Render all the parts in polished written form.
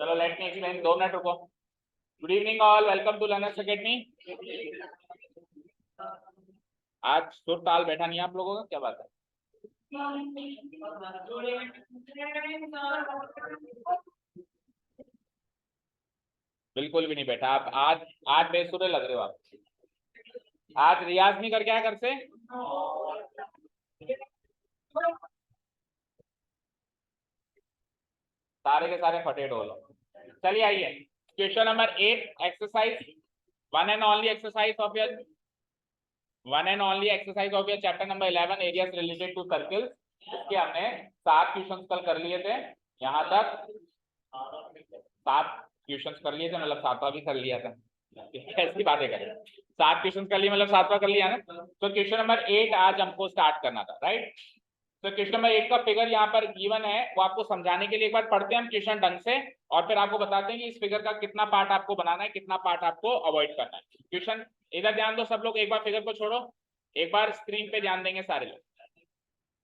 चलो let me explain, 2 मिनट रुको। Good evening all, welcome to Learners Academy. आज सुर ताल बैठा नहीं आप लोगों का, क्या बात है? बिल्कुल भी नहीं बैठा आप। आज बेसुरे लग रहे हो आप। आज रियाज नहीं करके आए घर से? सारे के सारे फटे डोलो। चलिए आइए, question number 8, exercise one and only exercise of your chapter number 11, areas related to circles. इसके हमने 7 क्वेश्चंस कल कर लिए थे। यहाँ तक 7 क्वेश्चंस कर लिए थे, मतलब 7वां भी कर लिया था। कैसी बातें करें, 7 क्वेश्चंस कर लिए मतलब 7वां कर लिया ना। तो क्वेश्चन नंबर 8 आज हमको स्टार्ट करना था, राइट। तो क्वेश्चन नंबर 8 का फिगर यहाँ पर गिवन है, वो आपको समझाने के लिए एक बार पढ़ते हैं हम क्वेश्चन ढंग से, और फिर आपको बताते हैं कि इस फिगर का कितना पार्ट आपको बनाना है, कितना पार्ट आपको अवॉइड करना है। क्वेश्चन इधर ध्यान दो सब लोग, एक बार फिगर को छोड़ो, एक बार स्क्रीन पे ध्यान देंगे सारे लोग।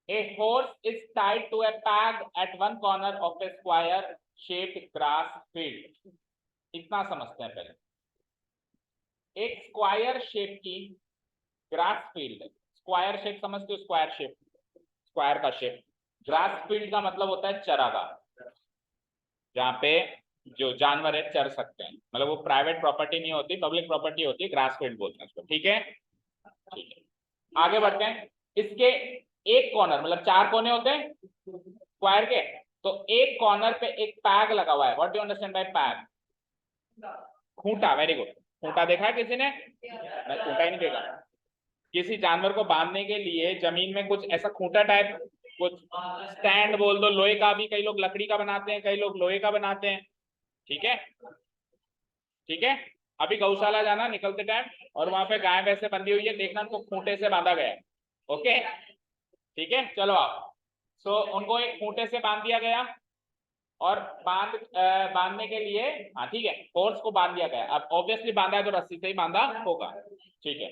A horse is tied to a peg at one corner of a square shaped grass field। इतना समझते हैं पहले। एक स्क्वायर शेप की ग्रास फील्ड, स्क्वायर शेप समझते हो? स्क्वायर शेप, स्क्वायर का शेप। ग्रास फील्ड का मतलब होता है चरागाह, जहाँ पे जो जानवर है चर सकते हैं, मतलब वो प्राइवेट प्रॉपर्टी नहीं होती, पब्लिक प्रॉपर्टी होती है, ग्रास फील्ड बोलते हैं उसको। ठीक है, ठीक है, आगे बढ़ते हैं। इसके एक कॉर्नर, मतलब 4 कोने होते हैं स्क्वायर के, तो एक कॉर्नर पे एक पैग लगा हुआ है। What do you understand by peg? खूंटा। वेरी गुड, खूंटा देखा है किसी ने? मैं खूंटा ही नहीं देखा। किसी जानवर को बांधने के लिए जमीन में कुछ ऐसा खूंटा टाइप, कुछ स्टैंड बोल दो, लोहे का भी, कई लोग लकड़ी का बनाते हैं, कई लोग लोहे का बनाते हैं। ठीक है, ठीक है। अभी गौशाला जाना निकलते टाइम, और वहां पे गाय भैंसे बंधी हुई है, देखना उनको खूंटे से बांधा गया है। ओके, ठीक है, चलो आप। सो उनको एक खूंटे से बांध दिया गया, और बांधने के लिए, हाँ ठीक है, फोर्स को बांध दिया गया। अब ऑब्वियसली बांधा है तो रस्सी से ही बांधा होगा। ठीक है,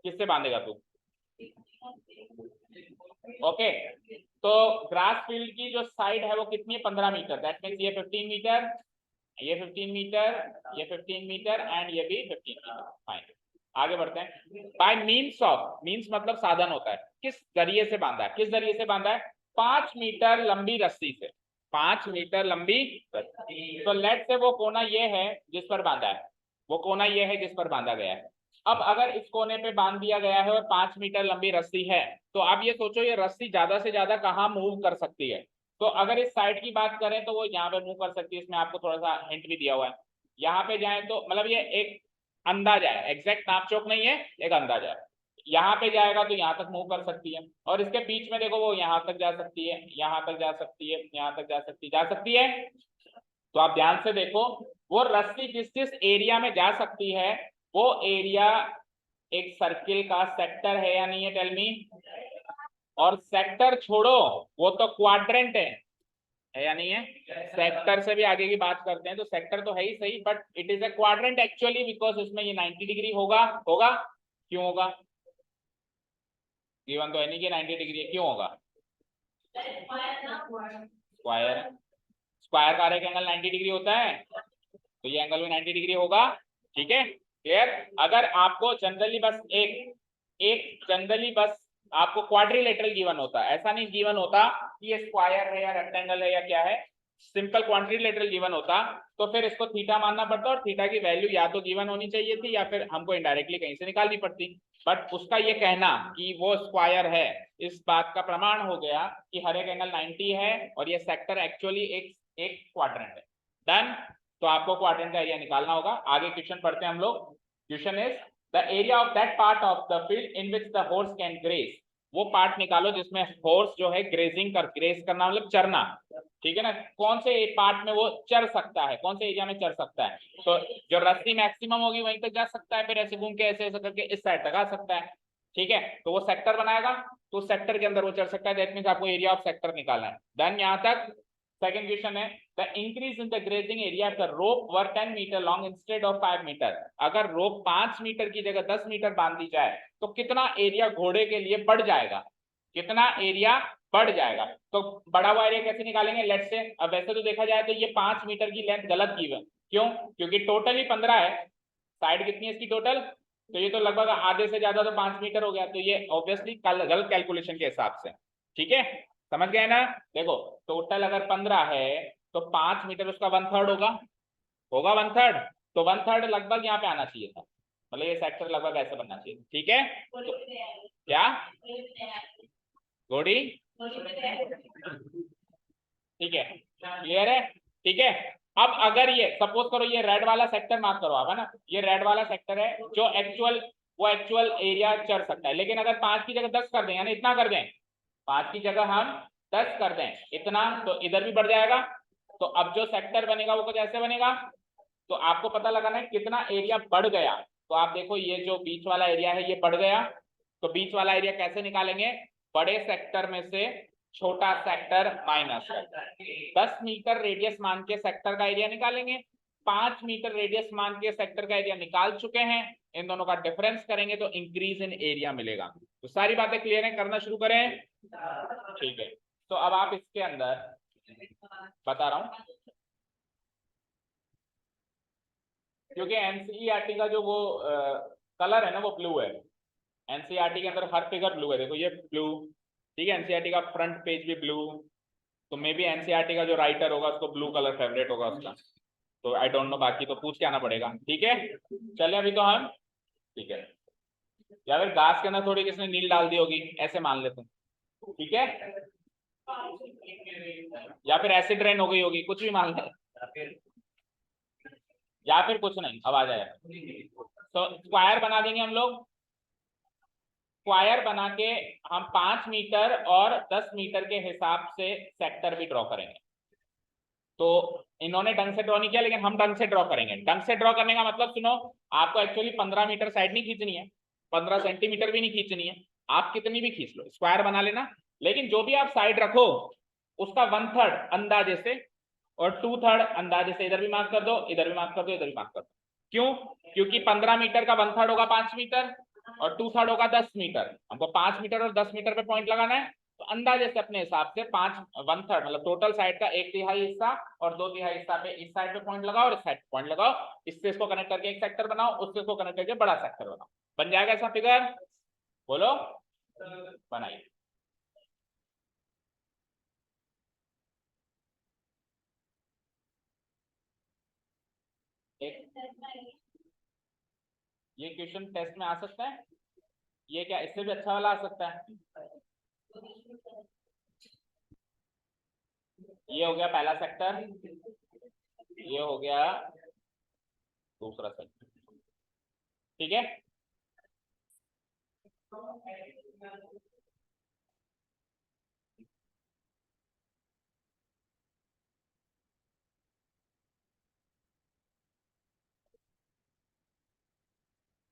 किससे बांधेगा तू? ओके, तो ग्रास फील्ड की जो साइड है वो कितनी है? 15 मीटर। दैट मीन्स ये 15 मीटर, ये 15 मीटर, ये 15 मीटर एंड ये भी 15 मीटर। फाइन, आगे बढ़ते हैं। बाय मीन्स ऑफ, मीन्स मतलब साधन होता है, किस जरिए से बांधा है? किस जरिए से बांधा है? 5 मीटर लंबी रस्सी से, 5 मीटर लंबी रस्सी। तो लेट से वो कोना ये है जिस पर बांधा है, वो कोना ये है जिस पर बांधा गया है। अब अगर इस कोने पे बांध दिया गया है और 5 मीटर लंबी रस्सी है, तो आप ये सोचो ये रस्सी ज्यादा से ज्यादा कहाँ मूव कर सकती है? तो अगर इस साइड की बात करें तो वो यहाँ पे मूव कर सकती है। इसमें आपको थोड़ा सा हिंट भी दिया हुआ है। यहाँ पे जाए तो मतलब ये एक अंदाजा है, एग्जैक्ट नापचोक नहीं है, एक अंदाजा है। यहाँ पे जाएगा तो यहाँ तक मूव कर सकती है, और इसके बीच में देखो वो यहाँ तक जा सकती है, यहाँ तक जा सकती है, यहाँ तक जा सकती है। तो आप ध्यान से देखो, वो रस्सी जिस जिस एरिया में जा सकती है, वो एरिया एक सर्किल का सेक्टर है या नहीं है? Tell me. और सेक्टर छोड़ो, वो तो क्वाड्रेंट है या नहीं है? सेक्टर से भी आगे की बात करते हैं, तो सेक्टर तो है ही सही, but it is a quadrant actually, because उसमें ये 90 डिग्री होगा। होगा, क्यों होगा? गिवन तो है नहीं कि 90 डिग्री, क्यों होगा? स्क्वायर, स्क्वायर का एक एंगल 90 डिग्री होता है, तो ये एंगल भी 90 डिग्री होगा। ठीक है, क्लियर। अगर आपको जनरली बस एक जनरली बस आपको क्वाड्रिलेटरल गिवन होता है, ऐसा नहीं गिवन होता कि ये स्क्वायर है या रेक्टेंगल है या क्या है, सिंपल क्वाड्रिलेटरल गिवन होता तो फिर इसको थीटा मानना पड़ता, और थीटा की वैल्यू या तो गिवन होनी चाहिए थी या फिर हमको इनडायरेक्टली कहीं से निकालनी पड़ती। बट उसका ये कहना कि वो स्क्वायर है, इस बात का प्रमाण हो गया कि हर एक एंगल 90 है, और ये सेक्टर एक्चुअली एक क्वाड्रेंट है। डन। तो आपको क्वाड्रेंट का एरिया निकालना होगा। आगे क्वेश्चन पढ़ते हैं हम लोग। Question is the area of that part of the field in which the horse can graze. वो पार्ट निकालो जिसमें हॉर्स जो है ग्रेजिंग कर, ग्रेज करना मतलब चरना, ठीक है ना। कौन से पार्ट में वो चर सकता है, कौन से एरिया में चर सकता है? तो जो रस्सी मैक्सिमम होगी वहीं तक जा सकता है, फिर ऐसे घूम के ऐसे ऐसे करके इस साइड तक आ सकता है। ठीक है, तो वो सेक्टर बनाएगा, तो सेक्टर के अंदर वो चढ़ सकता है। दैट मींस आपको एरिया ऑफ सेक्टर निकालना है। देन यहां तक सेकंड क्वेश्चन है, the increase in the grazing area of the rope were 10 metre long instead of 5 metre. अगर रोप 5 मीटर की जगह 10 मीटर बांध दी जाए तो कितना एरिया घोड़े के लिए बढ़ जाएगा? कितना एरिया बढ़ जाएगा। तो बढ़ा हुआ एरिया कैसे निकालेंगे, लेट्स से, अब वैसे तो देखा जाए तो ये 5 मीटर की लेंथ गलत की है, क्यों, क्योंकि टोटल ही 15 है, साइड कितनी है इसकी टोटल, तो ये तो लगभग आधे से ज्यादा तो 5 मीटर हो गया, तो ये ऑब्वियसली गलत कैलकुलेशन के हिसाब से, ठीक है, समझ गए ना। देखो टोटल अगर 15 है तो 5 मीटर उसका 1/3 होगा 1/3, तो 1/3 लगभग यहाँ पे आना चाहिए था, मतलब ये सेक्टर लगभग ऐसे बनना चाहिए, ठीक है। तो क्या गोडी, ठीक है, क्लियर है, ठीक है। अब अगर ये सपोज करो ये रेड वाला सेक्टर मार्क करो आप, है ना, ये रेड वाला सेक्टर है जो एक्चुअल एरिया चढ़ सकता है, लेकिन अगर 5 की जगह 10 कर दें, यानी इतना कर दें, 5 की जगह हम 10 कर दें इतना, तो इधर भी बढ़ जाएगा। तो अब जो सेक्टर बनेगा वो कुछ ऐसे बनेगा। तो आपको पता लगाना है कितना एरिया बढ़ गया, तो आप देखो ये जो बीच वाला एरिया है ये बढ़ गया, तो बीच वाला एरिया कैसे निकालेंगे, बड़े सेक्टर में से छोटा सेक्टर माइनस 10 मीटर रेडियस मान के सेक्टर का एरिया निकालेंगे, 5 मीटर रेडियस मान के सेक्टर का एरिया निकाल चुके हैं, इन दोनों का डिफरेंस करेंगे तो इंक्रीज इन एरिया मिलेगा। तो सारी बातें क्लियर है, करना शुरू करें, ठीक है। तो अब आप इसके अंदर बता रहा हूं, क्योंकि एनसीईआरटी का जो वो कलर है ना वो ब्लू है, एनसीईआरटी के अंदर हर फिगर ब्लू है, देखो ये ब्लू, ठीक है, एनसीईआरटी का फ्रंट पेज भी ब्लू, तो मे बी एनसीईआरटी का जो राइटर होगा उसको ब्लू कलर फेवरेट होगा उसका, तो आई डोंट नो, बाकी तो पूछ के आना पड़ेगा, ठीक है। चलिए अभी तो हम, ठीक है, या फिर घास के अंदर थोड़ी किसने नील डाल दी होगी ऐसे मान लेते हैं, ठीक है, या फिर एसिड रेन हो गई होगी, कुछ भी मान ले, या फिर कुछ नहीं, अब आ जाएगा। तो स्क्वायर बना देंगे हम लोग, स्क्वायर बना के हम 5 मीटर और 10 मीटर के हिसाब से सेक्टर भी ड्रॉ करेंगे। तो इन्होंने ढंग से ड्रॉ नहीं किया, लेकिन हम ढंग से ड्रॉ करेंगे। ढंग से ड्रॉ करने का मतलब सुनो, आपको एक्चुअली 15 मीटर साइड नहीं खींचनी है, 15 सेंटीमीटर भी नहीं खींचनी है, आप कितनी भी खींच लो, स्क्वायर बना लेना, लेकिन जो भी आप साइड रखो उसका 1/3 अंदाजे से और 2/3 अंदाजे से इधर भी मार्क कर दो, इधर भी मार्क कर दो, इधर भी मार्क कर दो। क्यों, क्योंकि 15 मीटर का 1/3 होगा 5 मीटर और 2/3 होगा 10 मीटर, हमको 5 मीटर और 10 मीटर पे पॉइंट लगाना है, तो अंदाजे से अपने हिसाब से 1/3 मतलब टोटल साइड का 1/3 हिस्सा और 2/3 हिस्सा पे इस साइड पे पॉइंट लगाओ और इस साइड पे पॉइंट लगाओ, इससे इसको कनेक्ट करके एक सेक्टर बनाओ, उससे इसको कनेक्ट करके बड़ा सेक्टर बनाओ, बन जाएगा ऐसा फिगर, बोलो, बनाइए। ये क्वेश्चन टेस्ट में आ सकता है, ये क्या इससे भी अच्छा वाला आ सकता है, ये हो गया पहला सेक्टर, ये हो गया दूसरा सेक्टर, ठीक है।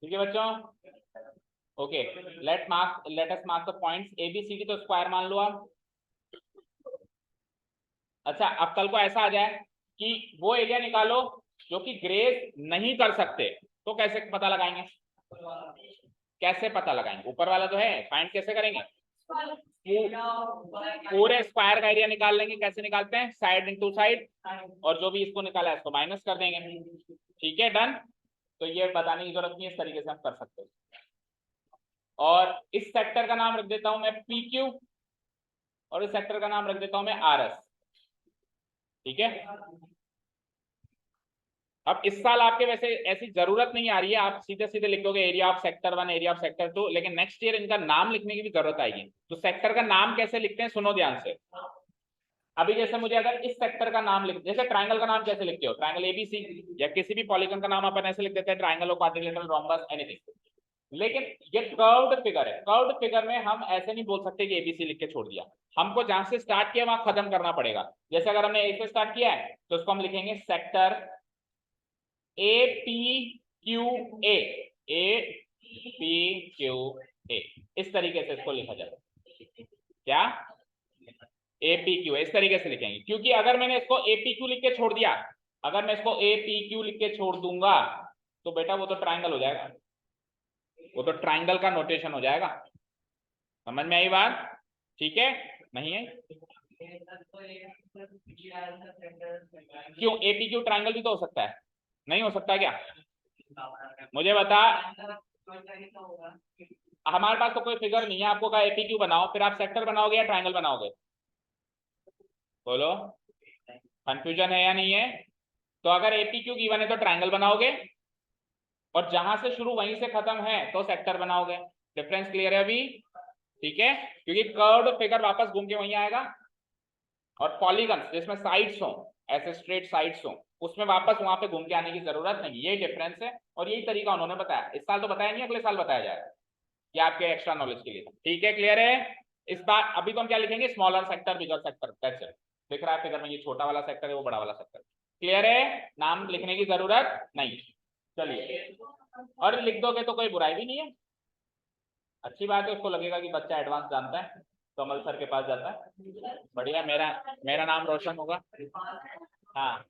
ठीक है बच्चों, okay, let us mark the points A B C D, तो स्क्वायर मान लो आप। अच्छा अब कल को ऐसा आ जाए कि वो एरिया निकालो जो कि ग्रेज नहीं कर सकते, तो कैसे पता लगाएंगे, कैसे पता लगाएंगे, ऊपर वाला तो है, फाइंड कैसे करेंगे, पूरे स्क्वायर का एरिया निकाल लेंगे, कैसे निकालते हैं, साइड इनटू साइड, और जो भी इसको निकाला है इसको माइनस कर देंगे, ठीक है, डन। तो ये बताने की जरूरत नहीं है, इस तरीके से हम कर सकते हैं। और इस सेक्टर का नाम रख देता हूं मैं पी क्यू, और इस सेक्टर का नाम रख देता हूं मैं आर एस, ठीक है। अब इस साल आपके वैसे ऐसी जरूरत नहीं आ रही है, आप सीधे सीधे लिख दोगे area of sector 1, area of sector 2, लेकिन नेक्स्ट ईयर इनका नाम लिखने की भी जरूरत आएगी। तो सेक्टर का नाम कैसे लिखते हैं, सुनो ध्यान से। अभी जैसे मुझे अगर इस सेक्टर का नाम लिख, जैसे ट्राइंगल का नाम कैसे लिखते हो, ट्राइंगल एबीसी, या किसी भी पॉलीगन का नाम अपन ऐसे लिख देते हैं, ट्राइंगल, क्वाड्रिलेटरल, रोम्बस, एनीथिंग। लेकिन ये कर्व्ड फिगर है, कर्व्ड फिगर में हम ऐसे नहीं बोल सकते कि एबीसी लिख के छोड़ दिया, हमको जहां से स्टार्ट किया वहां खत्म करना पड़ेगा। जैसे अगर हमने ए से स्टार्ट किया है तो उसको हम लिखेंगे sector A P Q A, A P Q A, इस तरीके से इसको लिखा जाए, क्या, ए पी क्यू, इस तरीके से लिखेंगे। क्योंकि अगर मैंने इसको ए पी क्यू लिख के छोड़ दिया, अगर मैं इसको ए पी क्यू लिख के छोड़ दूंगा तो बेटा वो तो ट्राइंगल हो जाएगा, वो तो ट्राइंगल का नोटेशन हो जाएगा, समझ में आई बात, ठीक है। नहीं है? क्यों? APQ ट्रायंगल भी तो हो सकता है, नहीं हो सकता क्या? मुझे बता, हमारे पास तो कोई फिगर नहीं है, आपको कहा APQ बनाओ, फिर आप सेक्टर बनाओगे या ट्रायंगल बनाओगे? बोलो, कंफ्यूजन है या नहीं है? तो अगर APQ गिवन है तो ट्रायंगल बनाओगे, और जहां से शुरू वहीं से खत्म है तो सेक्टर बनाओगे। डिफरेंस क्लियर है अभी? ठीक है, क्योंकि कर्व्ड फिगर वापस घूम के वहीं आएगा, और पॉलीगन्स जिसमें साइड्स हो, ऐसे स्ट्रेट साइड्स हो, उसमें वापस वहां पे घूम के आने की जरूरत नहीं। यही डिफरेंस है, और यही तरीका उन्होंने बताया। इस साल तो बताया नहीं, अगले साल बताया जाएगा, ये आपके एक्स्ट्रा नॉलेज के लिए। ठीक है, क्लियर है? इस बार अभी तो हम क्या लिखेंगे? Smaller sector, bigger sector, that's it. दिख रहा है फिगर में, ये छोटा वाला सेक्टर है, वो बड़ा वाला सेक्टर। क्लियर है? नाम लिखने की जरूरत नहीं। चलिए, और लिख दोगे तो कोई बुराई भी नहीं है, अच्छी बात है। उसको लगेगा कि बच्चा एडवांस जानता है, कमल सर के पास जाता है, बढ़िया, मेरा मेरा नाम रोशन होगा। हाँ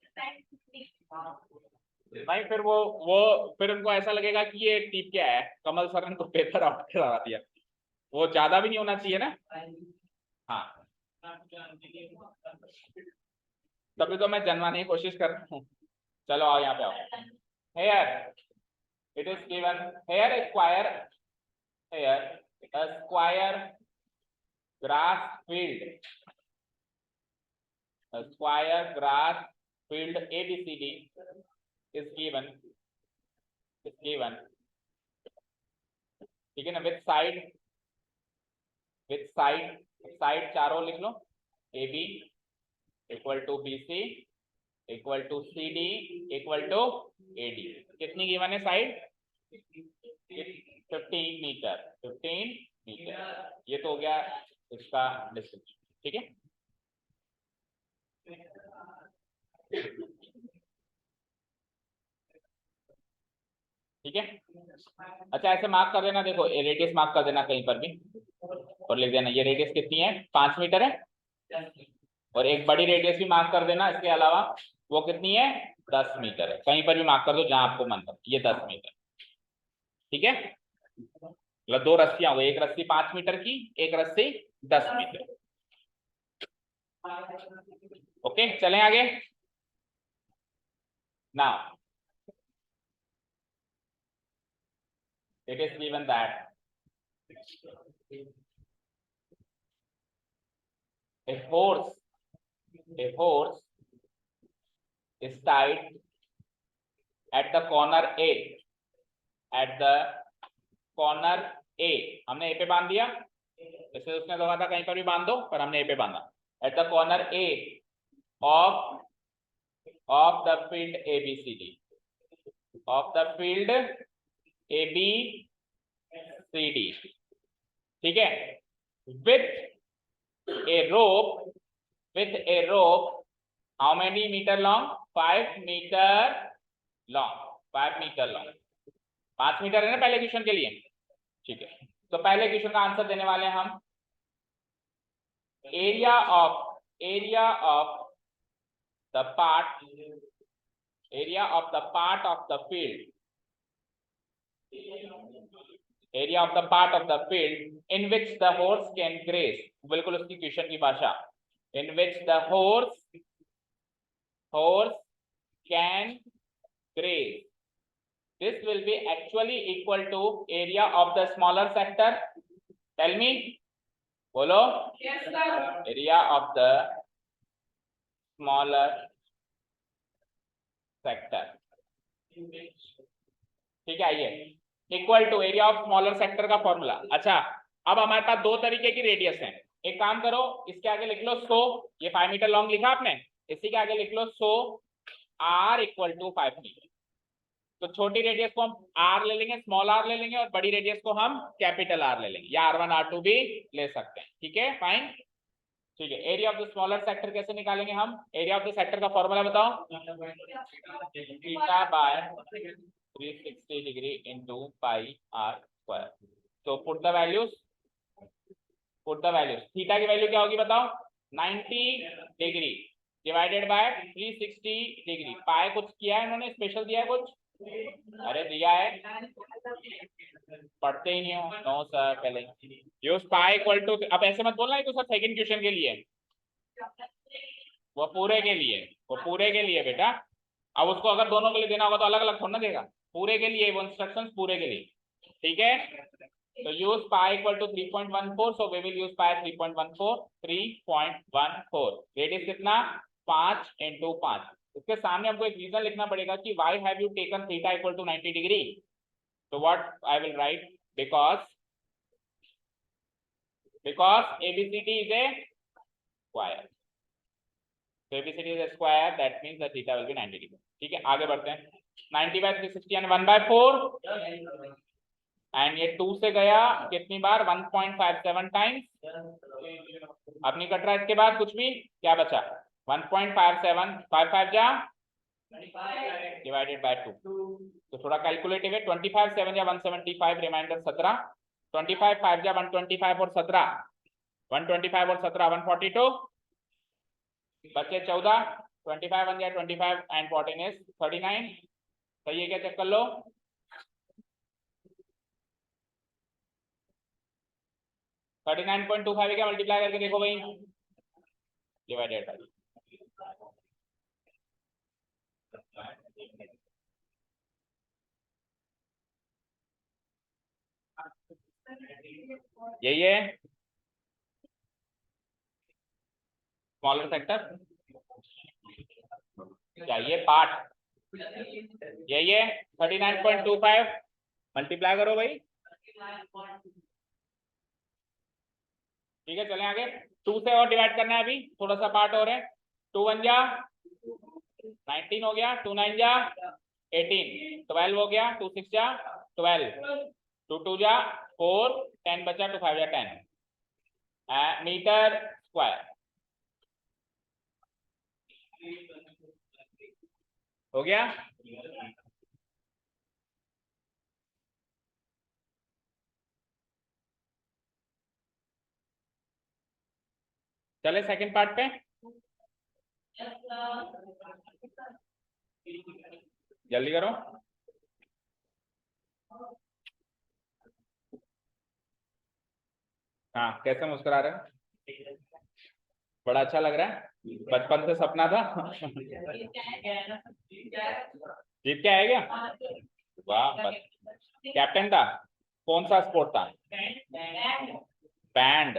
नहीं, फिर वो फिर उनको ऐसा लगेगा कि ये टीप क्या है, कमल सर ने तो पेपर आउट करा दिया। वो ज्यादा भी नहीं होना चाहिए ना। हाँ, तभी तो मैं जनवाने की कोशिश कर रहा हूँ। चलो आओ, यहाँ पे आओ। Here, it is given here square, here a square grass field, a square grass field ABCD is given, ठीक है ना, विथ साइड चारों लिख लो, AB equal to BC equal to CD equal to AD। कितनी गिवन है side? 15 metre. ये तो हो गया इसका डिस्टेंस। ठीक है, ठीक है। अच्छा, ऐसे मार्क कर देना, देखो रेडियस मार्क कर देना कहीं पर भी, और लिख देना ये रेडियस कितनी है, 5 मीटर है। और एक बड़ी रेडियस भी मार्क कर देना इसके अलावा, वो कितनी है, 10 मीटर है। कहीं पर भी मार्क कर दो जहां आपको मन कर, ये 10 मीटर। ठीक है, मतलब दो रस्सियां हो गई, एक रस्सी 5 मीटर की, एक रस्सी 10 मीटर। ओके, चलें आगे ना। It is given that a horse is tied at the corner A, at the corner A, हमने A पे बांध दिया, जैसे उसने कहा था कहीं पर भी बांध दो, पर हमने A पे बांधा। at the corner A of the field ABCD, of the field ABCD, ठीक है, with a rope how many meter long? 5 meter long, 5 metre long. 5 metre है ना पहले क्वेश्चन के लिए। ठीक है, तो पहले क्वेश्चन का आंसर देने वाले हैं हम। Area of the part of the field, area of the part of the field in which the horse can graze, बिल्कुल उसकी क्वेश्चन की भाषा, in which the horse can graze, this will be actually equal to area of the smaller sector. Tell me, बोलो। Yes sir. Area of the smaller sector, ठीक है, आइए, equal to area of smaller sector का formula. अच्छा, अब हमारे पास दो तरीके की रेडियस है। एक काम करो, इसके आगे लिख लो 100, ये 5 मीटर लॉन्ग लिखा आपने, इसी के आगे लिख लो 100 r इक्वल टू 5 मीटर। तो छोटी रेडियस को हम r ले लेंगे, स्मॉल r ले लेंगे, और बड़ी रेडियस को हम कैपिटल R ले लेंगे, या R1 R2 भी ले सकते हैं। ठीक है, फाइन। ठीक है, area of the smaller sector कैसे निकालेंगे हम? एरिया ऑफ द सेक्टर का फॉर्मूला बताओ, theta by 360 degree into pi r square. तो पुट द वैल्यूज, थीटा की वैल्यू क्या होगी बताओ, 90 डिग्री डिवाइडेड बाय 360 डिग्री। पाई कुछ किया है इन्होंने, स्पेशल दिया है कुछ? अरे दिया है, पढ़ते ही नहीं हो। नो सर, पहले यूज पाई इक्वल टू, अब ऐसे मत बोलना है तो सर सेकंड क्वेश्चन के लिए, वो पूरे के लिए, वो पूरे के लिए बेटा। अब उसको अगर दोनों के लिए देना होगा तो अलग अलग थोड़ा ना देगा, पूरे के लिए वो इंस्ट्रक्शंस पूरे के लिए, ठीक है। तो use pi equal to 3.14, so we will use pi 3.14, 3.14, radius कितना 5 × 5। इसके सामने हमको एक रीजन लिखना पड़ेगा कि why have you taken theta equal to 90 degree. तो what I will write, because ABCD is a square, so ABCD is a square, that means the theta will be 90 degree। ठीक है, आगे बढ़ते हैं। 90 by 360 and 1/4, एंड ये 2 से गया कितनी बार 1.57 टाइम्स, अब नहीं कट रहा इसके बाद कुछ भी, क्या बचा 1.57, 5 जा डिवाइडेड बाय 2, तो थोड़ा कैलकुलेटिव है। 25 7 या 175, रिमाइंडर 17, 25 5 जा 125 और 17, 125 और 17 142, बचे 14, 25 1 जा 25 एंड 14 इज 39, सही है क्या, चेक कर लो। 39.25 है क्या, मल्टीप्लाई करके देखो भाई, डिवाइडेड बाय, यही है स्मॉलर सेक्टर, क्या ये पार्ट, यही है 39.25, मल्टीप्लाई करो भाई, ठीक है। चलें आगे, 2 से और डिवाइड करना है अभी, थोड़ा सा पार्ट और है। 2 1 जा 19 हो गया, 2 9 जा 18, 12 हो गया, 2 6 जा 12, 2 2 जा 4, 10 बचा, 2 5 जा 10 मीटर स्क्वायर हो गया। चले सेकंड पार्ट पे, जल्दी करो। हाँ, कैसे मुस्कुरा रहे हो, बड़ा अच्छा लग रहा है, बचपन से सपना था। जीत के आए क्या, वाह, बस कैप्टन था, कौन सा स्पोर्ट था, बैंड,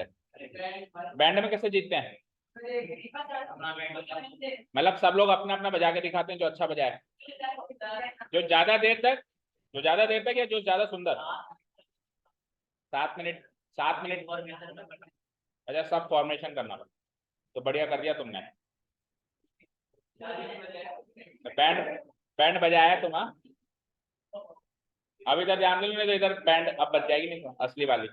बैंड में कैसे जीतते हैं, मतलब सब लोग अपना अपना बजा के दिखाते हैं जो अच्छा बजाए, जो ज्यादा देर तक, जो ज्यादा देर तक या जो ज्यादा सुंदर, 7 मिनट, 7 मिनट, अच्छा सब फॉर्मेशन करना पड़ता, तो बढ़िया कर दिया तुमने, बैंड, बैंड बजाया तुम, हाँ। अब इधर ध्यान दो, तो इधर बैंड अब बच जाएगी नहीं असली वाली।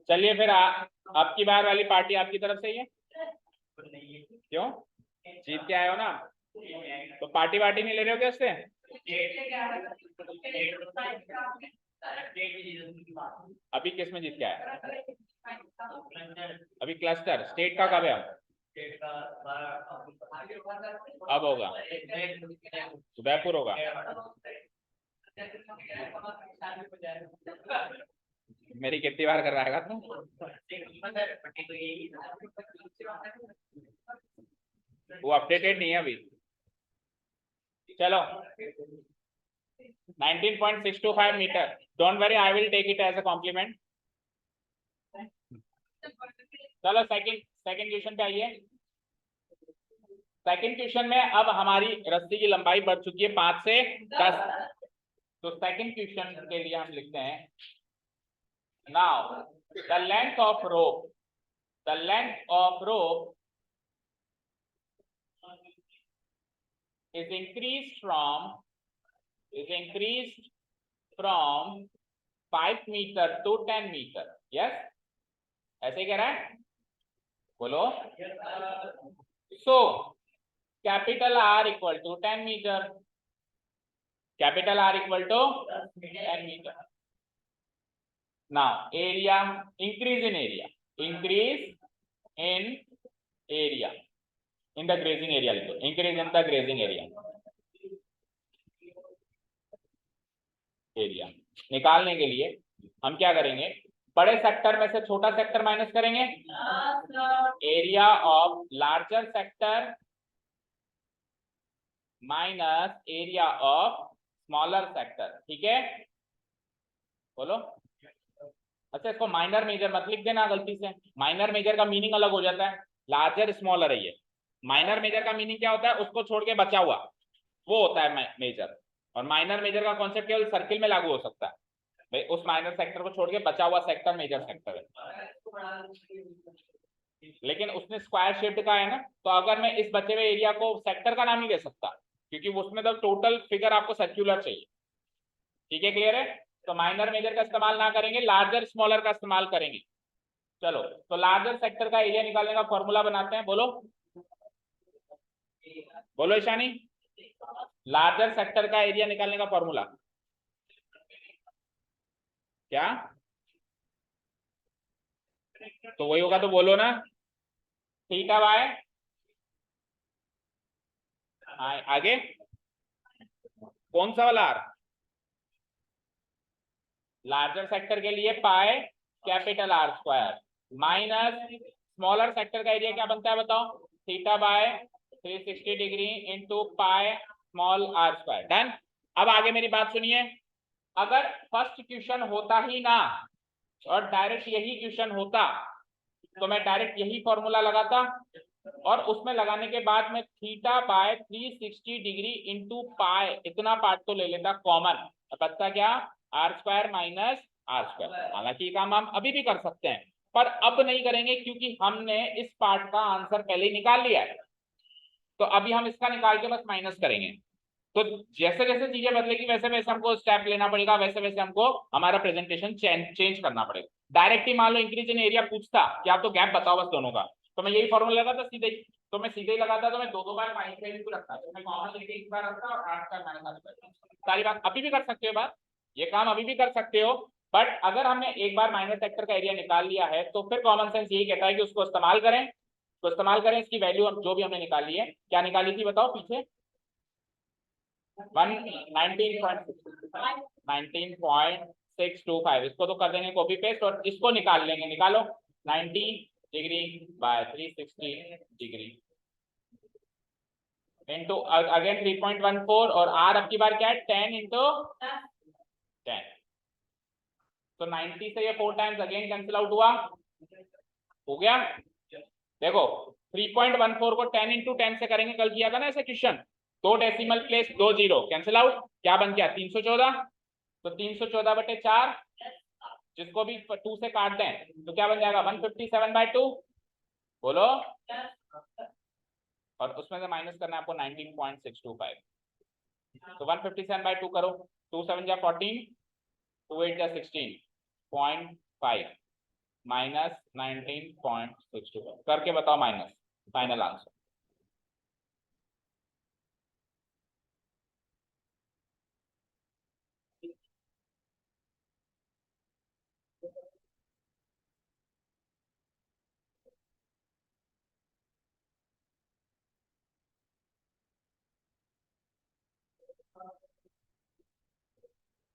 चलिए फिर अब की बार वाली पार्टी आपकी तरफ से ही है, क्यों, जीत के आए हो ना, तो पार्टी वार्टी नहीं ले रहे हो क्या इससे, अभी किस में जीत के आया, अभी क्लस्टर, स्टेट का कब है, अब होगा, उदयपुर होगा, मेरी कितनी बार कर रहा है तुम, वो अपडेटेड नहीं है अभी। चलो 19.625 metre, don't worry, I will take it as a compliment. चलो सेकंड क्वेश्चन पे आइए। सेकंड क्वेश्चन में अब हमारी रस्सी की लंबाई बढ़ चुकी है 5 से 10, तो सेकंड क्वेश्चन के लिए हम लिखते हैं, now the length of rope, the length of rope is increased from 5 meter to 10 meter, yes, ऐसे ही कह रहा है, बोलो, so capital R equal to 10 meter, capital R equal to 10 meter, now area, increase in area, the grazing area लिखो, increase in the grazing area निकालने के लिए हम क्या करेंगे, बड़े सेक्टर में से छोटा सेक्टर माइनस करेंगे, area of larger sector minus area of smaller sector, ठीक है, बोलो। अच्छा, इसको माइनर मेजर मत लिख देना गलती से, माइनर मेजर का मीनिंग अलग हो जाता है, लार्जर स्मॉलर है ये। माइनर मेजर का मीनिंग क्या होता है, उसको छोड़ के बचा हुआ वो होता है मेजर, और माइनर मेजर का कॉन्सेप्ट केवल सर्किल में लागू हो सकता है, भाई उस माइनर सेक्टर को छोड़ के बचा हुआ सेक्टर मेजर सेक्टर है। लेकिन उसने स्क्वायर शेप्ड का है ना, तो अगर मैं इस बचे हुए एरिया को सेक्टर का नाम नहीं दे सकता, क्योंकि उसमें तो टोटल फिगर आपको सर्क्यूलर चाहिए, ठीक है, क्लियर है। तो माइनर मेजर का इस्तेमाल ना करेंगे, लार्जर स्मॉलर का इस्तेमाल करेंगे। चलो, तो लार्जर सेक्टर का एरिया निकालने का फॉर्मूला बनाते हैं, बोलो बोलो ईशानी, लार्जर सेक्टर का एरिया निकालने का फॉर्मूला क्या, तो वही होगा, तो बोलो ना, थीटा बाय आगे कौन सा वाला आर, लार्जर सेक्टर के लिए pi capital R square minus smaller sector का एरिया क्या बनता है बताओ, theta by 360 degree into pi small R square. Done. अब आगे मेरी बात सुनिए, अगर फर्स्ट क्वेश्चन होता ही ना और डायरेक्ट यही क्वेश्चन होता, तो मैं डायरेक्ट यही फॉर्मूला लगाता, और उसमें लगाने के बाद में theta by 360 degree into pi इतना पार्ट तो ले लेता कॉमन, बचता क्या, R square minus R square. हालांकि ये काम हम अभी भी कर सकते हैं, पर अब नहीं करेंगे, क्योंकि हमने इस पार्ट का आंसर पहले ही निकाल लिया है, तो अभी हम इसका निकाल के बस माइनस करेंगे। तो जैसे जैसे चीजें बदलेगी वैसे वैसे हमको स्टेप लेना पड़ेगा, वैसे वैसे हमको हमारा प्रेजेंटेशन चेंज करना पड़ेगा। डायरेक्ट ही मान लो इंक्रीज इन एरिया पूछता कि आप तो गैप बताओ बस दोनों का, तो मैं यही फॉर्मूला लगाता सीधे ही, तो मैं सीधे ही लगाता, तो मैं दो बार माइनस का इनटू रखता, तो मैं कॉमन लेके एक बार रखता और आठ का माइनस आता। सारी बात अभी भी कर सकते हो, बात ये काम अभी भी कर सकते हो, बट अगर हमने एक बार माइनस सेक्टर का एरिया निकाल लिया है तो फिर कॉमन सेंस यही कहता है कि उसको इस्तेमाल करें, तो इस्तेमाल करें, इसकी वैल्यू जो भी हमने निकाली है, क्या निकाली थी बताओ पीछे, 19.625, इसको तो कर देंगे कॉपी पेस्ट और इसको निकाल लेंगे, निकालो 90 degree by 360 degree into again 3.14, और आर अब की बार क्या है 10 इंटू 10, तो 90 से ये 4 टाइम्स अगेन कैंसिल आउट हुआ, हो गया। देखो 3.14 को 10 इंटू 10 से करेंगे, कल किया था ना ऐसे question, 2 decimal place 2 zero cancel out, क्या बन गया 314, तो 314/4, जिसको भी 2 से काट दें तो क्या बन जाएगा 157/2, बोलो, और उसमें से माइनस करना है आपको 19.625, तो 157/2 करो, 2 7 जा 14, 2 8 जा 16.5 माइनस 19.625 करके बताओ माइनस, फाइनल आंसर।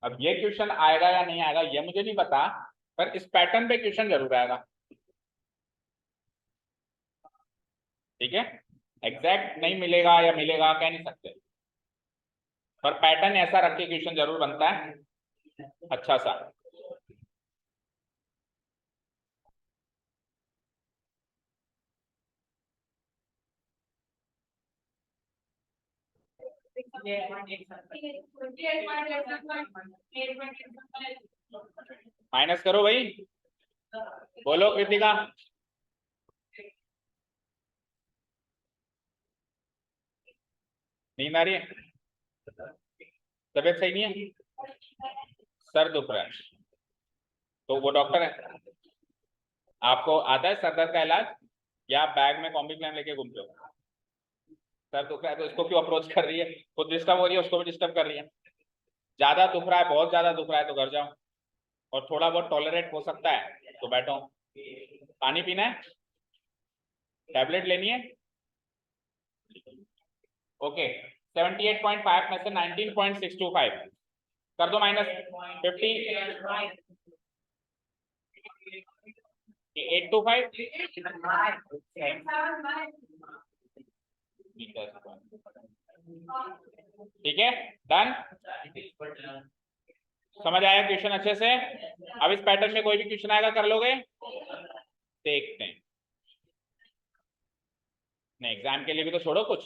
अब ये क्वेश्चन आएगा या नहीं आएगा ये मुझे नहीं पता, पर इस पैटर्न पे क्वेश्चन जरूर आएगा, ठीक है, एग्जैक्ट नहीं मिलेगा या मिलेगा कह नहीं सकते, पर पैटर्न ऐसा रख के क्वेश्चन जरूर बनता है अच्छा सा। माइनस करो भाई, बोलो कृतिका, नींद आ रही है, तबीयत सही नहीं है, सर दुख रहा है, तो वो डॉक्टर है, आपको आता है सर दर्द का इलाज, या आप बैग में कॉम्बिप्लान लेके घूमते हो, सर दुख रहा है तो इसको क्यों अप्रोच कर रही है, खुद डिस्टर्ब हो रही है उसको भी डिस्टर्ब कर रही है, ज्यादा दुख रहा है, बहुत ज्यादा दुख रहा है तो घर जाओ, और थोड़ा बहुत टॉलरेट हो सकता है तो बैठो, पानी पीना है, टैबलेट लेनी है, ओके 78.5 में से 19.625 कर दो माइनस 50 825 ठीक है डन। समझ आया क्वेश्चन अच्छे से। अब इस पैटर्न में कोई भी क्वेश्चन आएगा कर लोगे, देखते हैं। नहीं एग्जाम के लिए भी तो छोड़ो, कुछ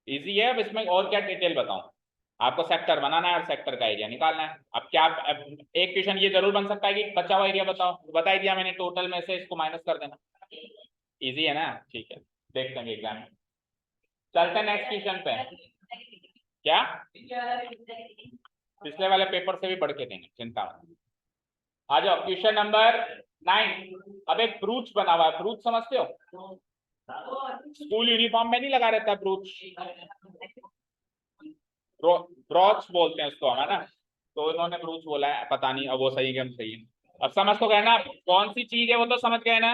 इजी है। अब इसमें और क्या डिटेल बताऊं आपको? सेक्टर बनाना है और सेक्टर का एरिया निकालना है। अब क्या एक क्वेश्चन ये जरूर बन सकता है कि बचा हुआ एरिया बताओ, बता ही दिया मैंने, टोटल में से इसको माइनस कर देना। इजी है ना, ठीक है देखते हैं एग्जाम में। चलते हैं नेक्स्ट क्वेश्चन पे। क्या पिछले वाले पेपर से भी बढ़ के देंगे, चिंता मत। आ जाओ क्वेश्चन नंबर 9। अब एक ब्रूच बना हुआ है, ब्रूच समझते हो? स्कूल यूनिफॉर्म में नहीं लगा रहता है ब्रूच, ब्रॉच बोलते हैं उसको हम, है ना? तो इन्होंने ब्रूच बोला है, पता नहीं अब वो सही है कि हम सही है। अब समझ तो गए ना कौन सी चीज है, वो तो समझ गए ना,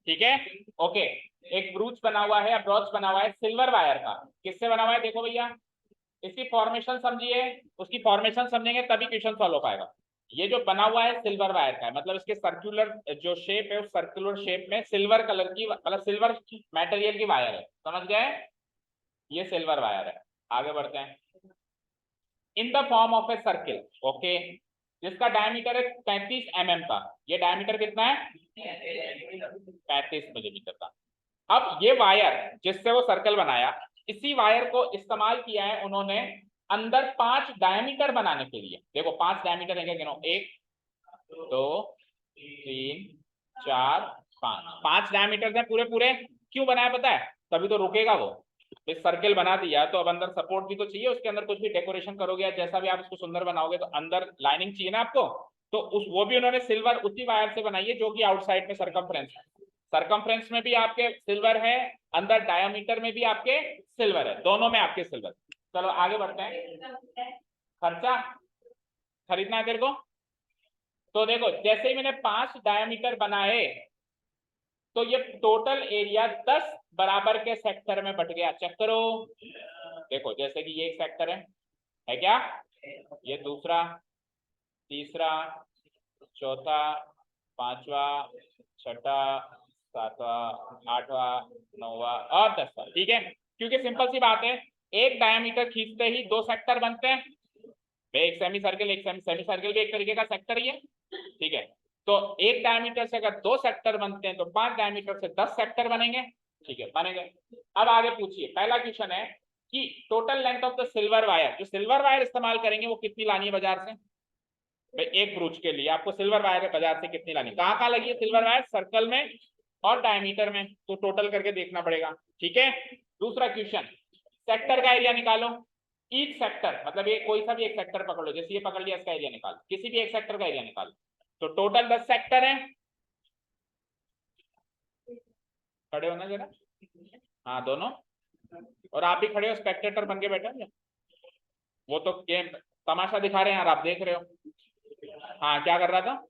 ठीक है ओके। एक ब्रूच बना हुआ है, ब्रॉच बना हुआ है सिल्वर वायर का। किससे बना हुआ है देखो भैया, इसकी फॉर्मेशन समझिए, उसकी फॉर्मेशन समझेंगे तभी क्वेश्चन सॉल्व हो पाएगा। ये जो बना हुआ है सिल्वर वायर का है, मतलब इसके सर्कुलर जो शेप है उस सर्कुलर शेप में सिल्वर कलर की, मतलब सिल्वर मेटेरियल की वायर है, समझ गए? ये सिल्वर वायर है। आगे बढ़ते हैं। In the form of a circle, okay, जिसका डायमीटर है 35 mm का। ये डायमीटर कितना है? 35 मिलीमीटर का। अब ये वायर जिससे वो सर्कल बनाया, इसी वायर को इस्तेमाल किया है उन्होंने अंदर 5 डायमीटर बनाने के लिए। देखो 5 डायमीटर है, गिनो 1 2 3 4 5, 5 डायमीटर है पूरे पूरे। क्यों बनाया पता है? तभी तो रुकेगा वो। इस सर्किल बना दिया तो अब अंदर सपोर्ट भी तो चाहिए, उसके अंदर कुछ भी डेकोरेशन करोगे या जैसा भी आप उसको सुंदर बनाओगे तो अंदर लाइनिंग चाहिए ना आपको। तो उस वो भी उन्होंने सिल्वर उसी वायर से बनाई है जो कि आउटसाइड में सरकमफ्रेंस, सरकमफ्रेंस में भी आपके सिल्वर है, अंदर डायमीटर में भी आपके सिल्वर है, दोनों में आपके सिल्वर। चलो आगे बढ़ते हैं। खर्चा खरीदना है तेरे को, तो देखो जैसे ही मैंने 5 डायमीटर बनाए तो ये टोटल एरिया 10 बराबर के सेक्टर में बट गया। चेक करो, देखो जैसे कि ये एक सेक्टर है क्या? ये दूसरा, तीसरा, चौथा, पांचवा, छठा, सातवां, आठवां, नौवां और 10वां, ठीक है? क्योंकि सिंपल सी बात है, एक डायमीटर खींचते ही 2 सेक्टर बनते हैं। एक सेमी सर्किल, एक सेमी सर्किल भी एक तरीके का सेक्टर ही है, ठीक है? तो एक डायमीटर से अगर 2 सेक्टर बनते हैं तो 5 डायमीटर से 10 सेक्टर बनेंगे, ठीक है बनेंगे। अब आगे पूछिए, पहला क्वेश्चन है कि total length of the silver wire, जो सिल्वर वायर इस्तेमाल करेंगे वो कितनी लानी है बाजार से? भाई एक ब्रूच के लिए आपको सिल्वर वायर बाजार से कितनी लानी, कहाँ कहाँ लगी है सिल्वर वायर? सर्कल में और डायमीटर में, तो टोटल करके देखना पड़ेगा, ठीक है? दूसरा क्वेश्चन, सेक्टर का एरिया निकालो। ईच सेक्टर, मतलब ये कोई सा भी एक सेक्टर पकड़ लो, जैसे ये पकड़ लिया, इसका एरिया निकालो, किसी भी एक सेक्टर का एरिया निकालो। तो टोटल 10 सेक्टर है, खड़े हो ना जरा, हाँ दोनों, और आप भी खड़े हो, स्पेक्टेटर बन के बैठे हो। वो तो गेम तमाशा दिखा रहे हैं यार, आप देख रहे हो। हाँ क्या कर रहा था?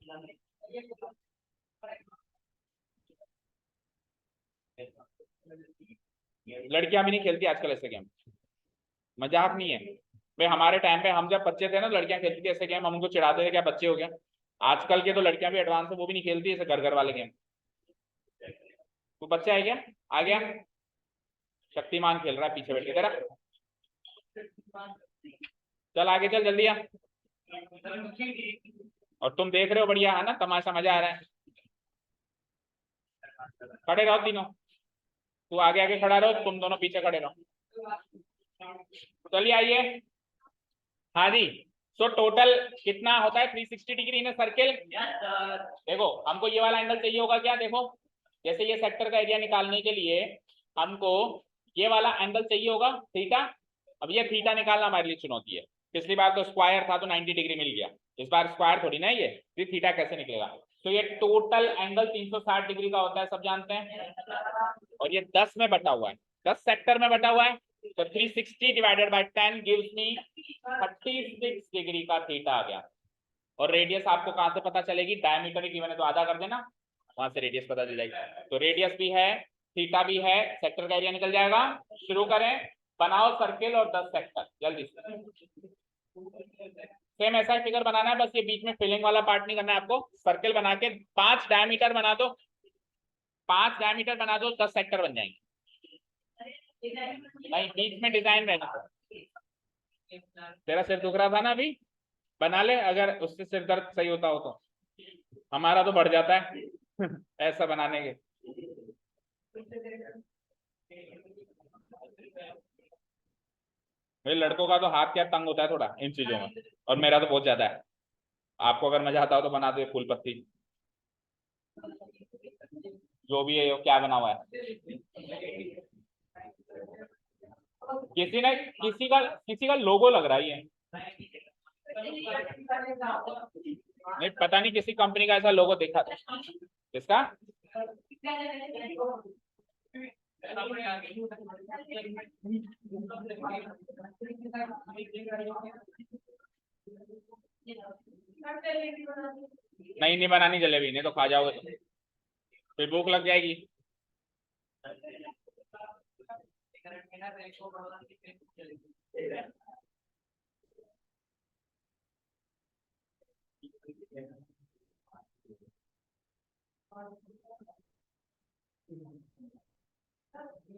लड़कियां भी नहीं खेलती आजकल ऐसे गेम, मजाक नहीं है भाई। हमारे टाइम पे हम जब बच्चे थे ना, लड़कियां खेलती थी ऐसे गेम, हम उनको चिढ़ाते थे क्या बच्चे हो गए। आजकल के तो लड़कियां भी एडवांस है, वो भी नहीं खेलती ऐसे घर घर वाले गेम। तू बच्चा है क्या? आ गया शक्तिमान खेल रहा है पीछे बैठ के तेरा। चल आगे चल जल्दी आ। और तुम देख रहे हो बढ़िया है ना, तमाशा मजा आ रहा है। खड़े रहो तीनों, तू आगे आगे खड़ा रहो, तुम दोनों पीछे खड़े रहो। चलिए आइए। हाँ जी, सो टोटल कितना होता है 360 डिग्री इन सर्किल? देखो हमको ये वाला एंगल चाहिए होगा क्या? देखो जैसे ये सेक्टर का एरिया निकालने के लिए हमको ये वाला एंगल चाहिए होगा, थीटा। अब ये थीटा निकालना हमारे लिए चुनौती है। पिछली बार तो स्क्वायर था तो 90 डिग्री मिल गया, इस बार स्क्वायर थोड़ी ना, ये फिर थीटा कैसे निकलेगा? तो ये टोटल एंगल 360 डिग्री का होता है, सब जानते हैं। और ये 10 में बटा हुआ है, 10 सेक्टर में बटा हुआ है, तो 360 divided by 10 gives me 36 degree का थीटा आ गया। और रेडियस आपको कहां से पता चलेगी? डायमीटर की मैंने तो आधा कर देना, वहां से रेडियस पता चल जाएगी। तो रेडियस भी है थीटा भी है, सेक्टर का एरिया निकल जाएगा। शुरू करें, बनाओ सर्किल और 10 सेक्टर जल्दी से। सेम ऐसा ही फिगर बनाना है, बस ये बीच में फिलिंग वाला पार्ट नहीं करना है आपको। सर्किल बना के 5 डायमीटर बना दो, 5 डायमीटर बना दो, 10 सेक्टर बन जाएंगे। नहीं, बीच में डिजाइन रहना। तेरा सिर दुख रहा था ना अभी, बना ले, अगर उससे सिर दर्द सही होता हो तो। हमारा तो बढ़ जाता है ऐसा बनाने के। मेरे लड़कों का तो हाथ क्या तंग होता है थोड़ा इन चीजों में, और मेरा तो बहुत ज्यादा है। आपको अगर मजा आता हो तो बना दो फूल पत्ती, जो भी है वो क्या बना हुआ है। किसी का लोगो लग रहा है ये, नहीं पता नहीं, किसी कंपनी का ऐसा लोगो देखा था। किसका? नहीं बनानी जलेबी, नहीं तो खा जाओगे तो फिर भूख लग जाएगी।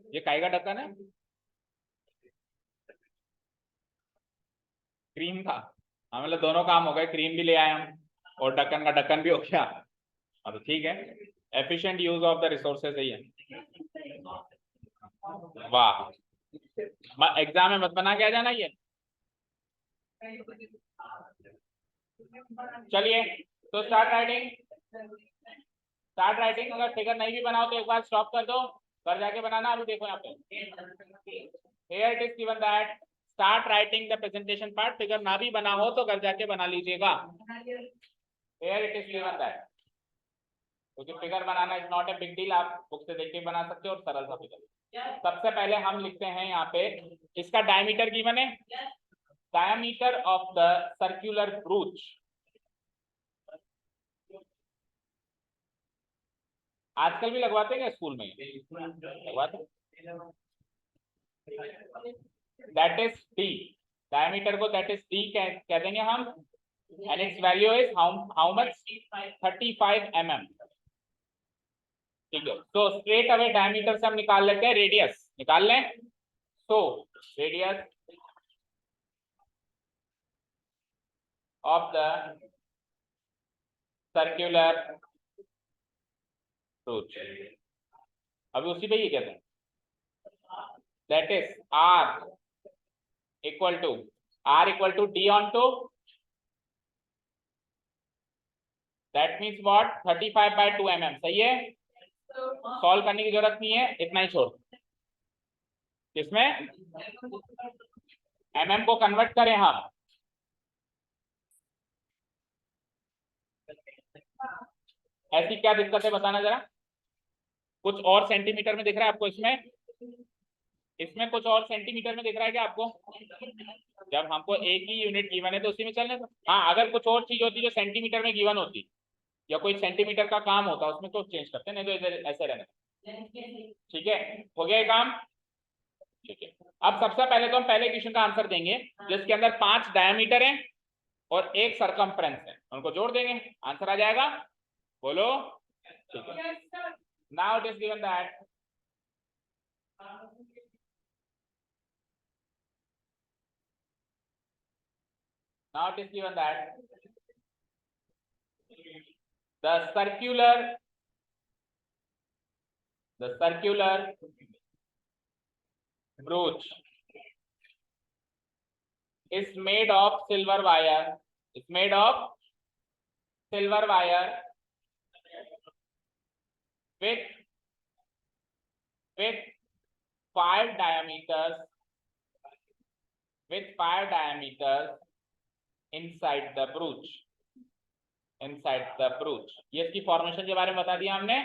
ये काहे का ढक्कन है? क्रीम का? हाँ मतलब दोनों काम हो गए, क्रीम भी ले आए हम और ढक्कन का ढक्कन भी हो गया। हाँ तो ठीक है, efficient use of the resources है ये। वाह, एग्जाम में मत बना के आ जाना ये। चलिए तो स्टार्ट राइटिंग, स्टार्ट राइटिंग। अगर फिगर नहीं भी बनाओ तो एक बार स्टॉप कर दो, घर जाके बनाना। अभी देखो यहाँ पे, here it is given that start writing the presentation part। Figure ना भी बना हो तो घर जाके बना लीजिएगा। here it is given that, क्योंकि figure banana is not a big deal, आप बुक से देख के बना सकते हो और सरल सा फिगर। सबसे पहले हम लिखते हैं यहाँ पे, इसका डायमीटर गिवन है, डायमीटर ऑफ द सर्कुलर ब्रूच। आजकल भी लगवाते हैं स्कूल में, लगवाते, दैट इज डी, डायमीटर को दैट इज डी कह देंगे हम, and it's value is how much, 35 mm। ठीक है, तो स्ट्रेट अवे डायमीटर से हम निकाल लेते हैं रेडियस, निकाल लें। तो radius of the circular brooch, अभी उसी पे ही कहते हैं, that is R equal to D on two, that means what, 35/2 mm। सही है, सॉल्व करने की जरूरत नहीं है, इतना ही छोड़। इसमें mm को कन्वर्ट करें हम, ऐसी क्या दिक्कत है बताना जरा। कुछ और सेंटीमीटर में दिख रहा है आपको इसमें, इसमें कुछ और सेंटीमीटर में दिख रहा है क्या आपको? जब हमको एक ही यूनिट गिवन है तो उसी में चलने दो। हाँ, अगर कुछ और चीज होती जो सेंटीमीटर में गिवन होती या कोई सेंटीमीटर का काम होता उसमें तो चेंज करते, नहीं तो इधर ऐसे रहने। ठीक है, हो गया ये काम। ठीक है, अब सबसे पहले तो हम पहले क्वेश्चन का आंसर देंगे जिसके अंदर 5 डायमीटर है और 1 सरकमफ्रेंस है, उनको जोड़ देंगे, आंसर आ जाएगा। बोलो। ठीक है, now it is given that the circular brooch is made of silver wire, with 5 diameters, inside the brooch, ये इसकी फॉर्मेशन के बारे में बता दिया हमने,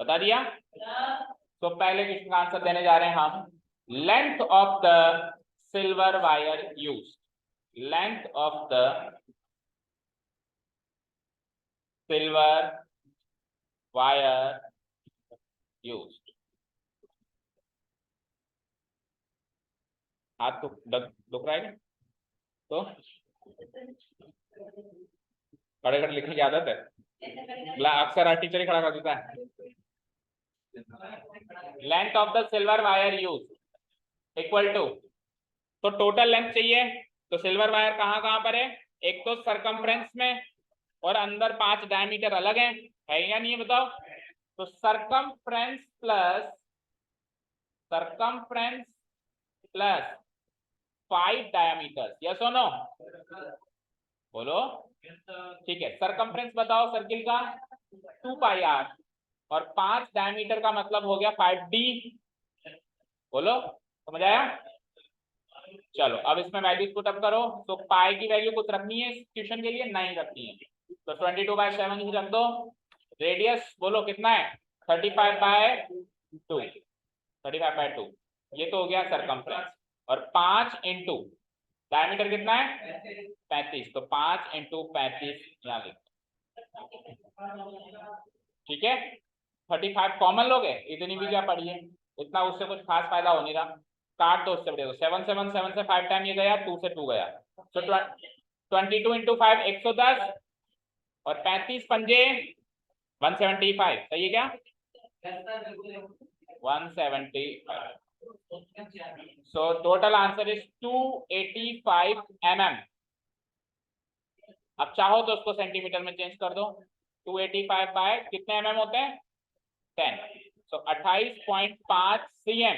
बता दिया। तो पहले क्वेश्चन का आंसर देने जा रहे हैं हम, length of the silver wire use, length of the silver wire used। हाथ तो दुख रहा है क्या? तो खड़े खड़े लिखने की आदत है, अक्सर टीचर ही खड़ा कर देता है। Length of the silver wire used equal to, तो टोटल लेंथ चाहिए, तो सिल्वर वायर कहाँ कहाँ पर है, एक तो सरकमफ्रेंस में और अंदर 5 डायमीटर अलग है या नहीं है बताओ। तो सरकमफ्रेंस प्लस 5 डायमीटर्स, यस और नो, बोलो। ठीक है, सरकमफ्रेंस बताओ सर्किल का 2 पाई आर, और 5 डायमीटर का मतलब हो गया 5d, बोलो समझ आया। चलो अब इसमें वैल्यूज पुट अप करो, तो पाई की वैल्यू कुछ रखनी है इस क्वेश्चन के लिए, नहीं रखनी है, तो 22/7 ही रख दो। रेडियस बोलो कितना है, 35/2, 35/2, ये तो हो गया सरकमफ्रेंस, और 5 इंटू डायमीटर कितना है 35, तो 5 इंटू 35 यहाँ लिख, ठीक है। 35 कॉमन लोगे, इतनी भी क्या पड़ी है, इतना उससे कुछ खास फायदा हो नहीं रहा, काट दो उससे, बढ़िया 7 7 7 से 5 टाइम ये गया, 2 से 2 गया, तो 22 इंटू 5 110, और 35 पंजे 175, सही है क्या, 175। So total answer is 285 mm। अब चाहो तो उसको सेंटीमीटर में चेंज कर दो, 285 बाय कितने mm होते हैं 10, सो 28.5 cm,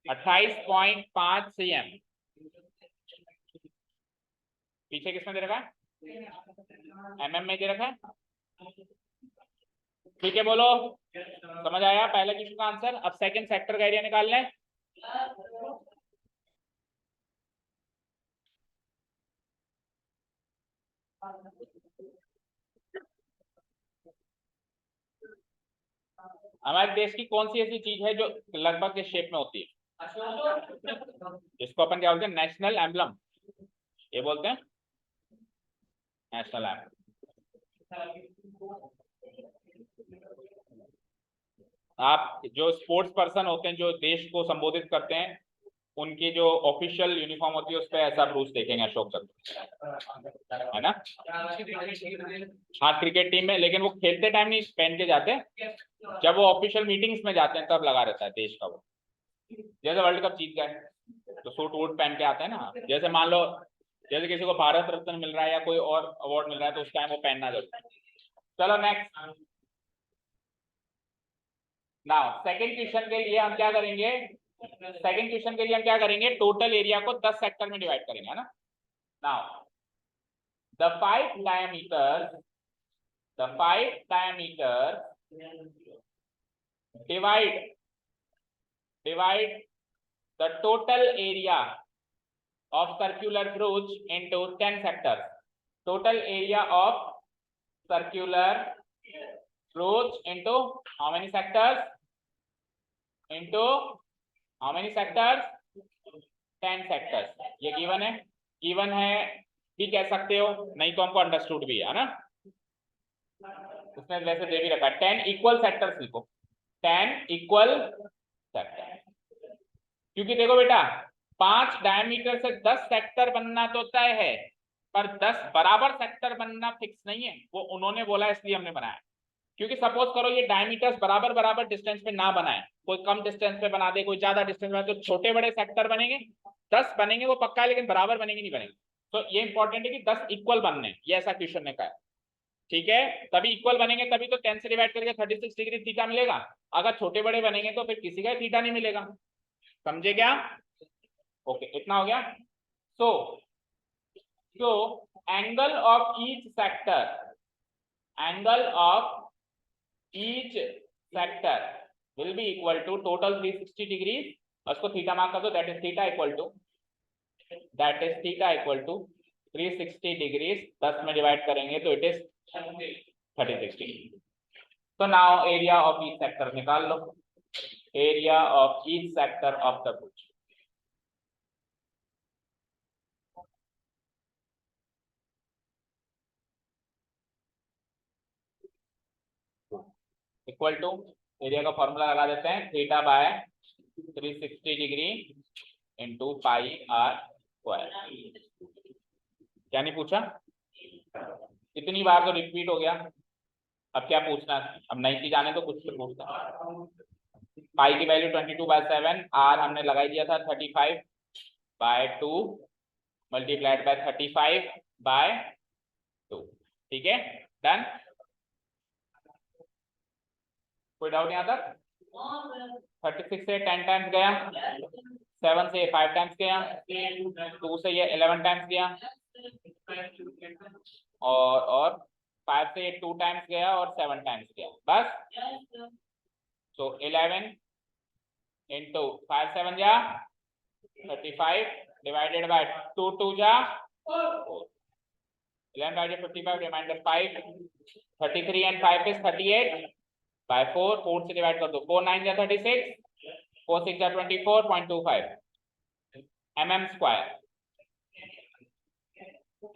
28.5 cm। पीछे किसमें दे रखा है, mm में दे रखा है, ठीक है बोलो समझ आया पहले क्वेश्चन का आंसर। अब सेकंड सेक्टर का एरिया निकाल लें। हमारे देश की कौन सी ऐसी चीज है जो लगभग इस शेप में होती है, जिसको अपन क्या बोलते हैं, नेशनल एम्बलम, ये बोलते हैं नेशनल एम्बलम। आप जो स्पोर्ट्स पर्सन होते हैं जो देश को संबोधित करते हैं, उनकी जो ऑफिशियल यूनिफॉर्म होती है उस पर ऐसा ब्रूस देखेंगे अशोक चक्र, है ना। हाँ क्रिकेट टीम में, लेकिन वो खेलते टाइम नहीं पहन के जाते, जब वो ऑफिशियल मीटिंग्स में जाते हैं तब लगा रहता है देश का वो, जैसे वर्ल्ड कप जीत गए तो सूट वूट पहन के आते हैं ना, जैसे मान लो जैसे किसी को भारत रत्न मिल रहा है या कोई और अवार्ड मिल रहा है तो उस टाइम वो पहनना जरूरी है। चलो नेक्स्ट, नाउ सेकंड क्वेश्चन के लिए हम क्या करेंगे, सेकंड क्वेश्चन के लिए हम क्या करेंगे, टोटल एरिया को 10 सेक्टर में डिवाइड करेंगे, है ना। Now the 5 diameters divide the total area of circular broach into 10 sectors। total area of circular broach into how many sectors, into how many sectors, 10 sectors। ये गिवन है, given है भी कह सकते हो, नहीं तो हमको अंडरस्टूड भी है ना, उसमें वैसे दे भी रखा है 10 इक्वल सेक्टर्स लिखो, 10 इक्वल सेक्टर, क्योंकि देखो बेटा 5 डायमीटर से 10 सेक्टर बनना तो तय है, पर 10 बराबर सेक्टर बनना फिक्स नहीं है, वो उन्होंने बोला इसलिए हमने बनाया। क्योंकि सपोज करो ये डायमीटर्स बराबर बराबर डिस्टेंस पे ना बनाए, कोई कम डिस्टेंस पे बना दे, कोई ज्यादा डिस्टेंस बनाए, तो छोटे बड़े सेक्टर बनेंगे, 10 बनेंगे वो पक्का है, लेकिन बराबर बनेंगे नहीं बनेंगे। तो ये इंपॉर्टेंट है कि 10 इक्वल बनने, ये ऐसा क्वेश्चन ने कहा, ठीक है, तभी इक्वल बनेंगे, तभी तो 10 से डिवाइड करके 36 डिग्री थीटा मिलेगा। अगर छोटे बड़े बनेंगे तो फिर किसी का थीटा नहीं मिलेगा, समझे क्या। ओके इतना हो गया। So angle of each sector, angle of each sector will be equal to total 360 degree, उसको थीटा मार्क कर दो, that is theta equal to 360 degree, 10 में डिवाइड करेंगे तो इट इज 36 डिग्री। तो now area of each sector निकाल लो, area of each sector of the brooch. Equal to area का फॉर्मूला लगा देते हैं, theta by 360 degree into pi R square. क्या नहीं पूछा, इतनी बार तो रिपीट हो गया, अब क्या पूछना है, अब नई चीज आने तो कुछ तो पूछना। पाई की वैल्यू 22/7, आर हमने लगाई दिया था 35/2 मल्टीप्लाइड बाय 35/2। ठीक है, डन। कोई डाउट यहाँ तक? 36 से 10 टाइम्स गया, 7 से 5 टाइम्स गया, 2 से ये 11 टाइम्स गया, और 5 से ये 2 टाइम्स गया और 7 टाइम्स गया, बस। तो 11 इंटू 5 7 जा 35 डिवाइडेड बाय 2 2 जा 4। 11 by 55 reminder 5, 33 and 5 is 38 by 4, 4 से डिवाइड कर दो, 4 9 जा 36, 4 6 जा 24.25 mm स्क्वायर।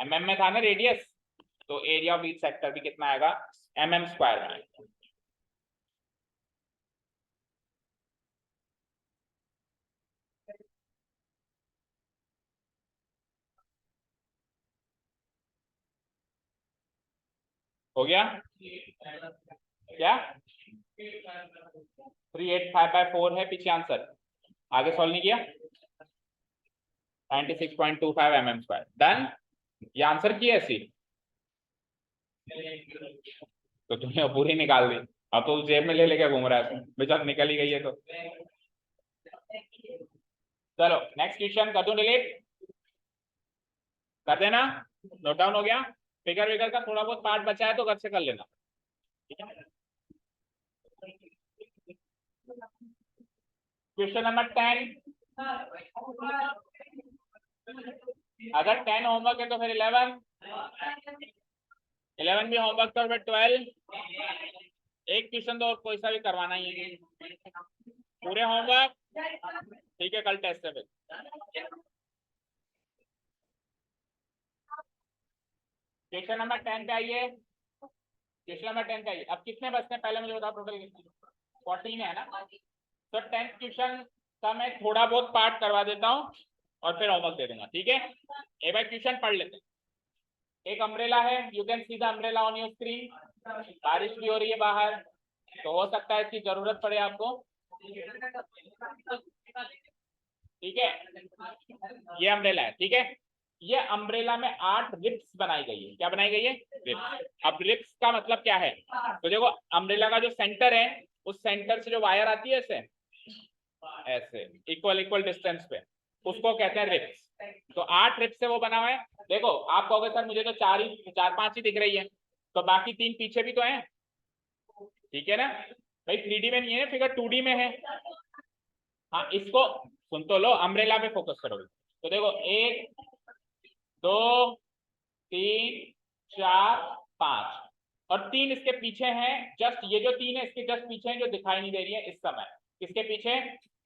mm में था ना रेडियस, तो एरिया ऑफ ईच सेक्टर भी कितना आएगा, mm स्क्वायर में। हो गया क्या? 385/4 है पीछे आंसर, आगे सॉल्व नहीं किया। 96.25 mm स्क्वायर, डन। ये आंसर की ऐसी तो तुमने पूरी निकाल दी, अब तो जेब में ले लेके घूम रहा है, बेचारा निकल ही गई है तो। चलो नेक्स्ट क्वेश्चन कर दूं डिलीट, कर देना, नोट डाउन हो गया। फिगर विगर का थोड़ा बहुत पार्ट बचा है तो घर से कर लेना, ठीक है। क्वेश्चन नंबर 10, अगर 10 होमवर्क है तो फिर 11 भी होमवर्क तो फिर 12, एक क्वेश्चन तो और कोई सा भी करवाना ही है, पूरे होमवर्क, ठीक है, कल टेस्ट है फिर। क्वेश्चन नंबर 10 पे आइए, क्वेश्चन नंबर 10 पे आइए। अब कितने बचते हैं पहले मुझे बताओ, टोटल 14 है ना, तो 10th क्वेश्चन का मैं थोड़ा बहुत पार्ट करवा देता हूँ और फिर होमवर्क दे दूंगा, ठीक है। एक बार क्वेश्चन पढ़ लेते हैं। एक अम्ब्रेला है, you can see the umbrella on your screen, बारिश भी हो रही है बाहर, तो हो सकता है इसकी जरूरत पड़े आपको, ठीक है। ये अम्ब्रेला है, ठीक है। ये अम्ब्रेला में 8 रिप्स बनाई गई है, क्या बनाई गई है, रिप्स। अब रिप्स का मतलब क्या है, तो देखो अम्ब्रेला का जो सेंटर है, उस सेंटर से जो वायर आती है ऐसे ऐसे इक्वल डिस्टेंस पे, उसको कहते हैं रिप्स। तो 8 रिप्स से वो बना हुआ है। देखो आप कहोगे सर मुझे तो 4 5 ही दिख रही है, तो बाकी 3 पीछे भी तो हैं, ठीक है ना भाई, 3D में नहीं है, फिगर 2D में है। हाँ इसको सुन तो लो, अम्ब्रेला पे फोकस करोगे तो देखो 1 2 3 4 5 और 3 इसके पीछे हैं, जस्ट ये जो 3 है इसके जस्ट पीछे हैं, जो दिखाई नहीं दे रही है इस समय। किसके पीछे,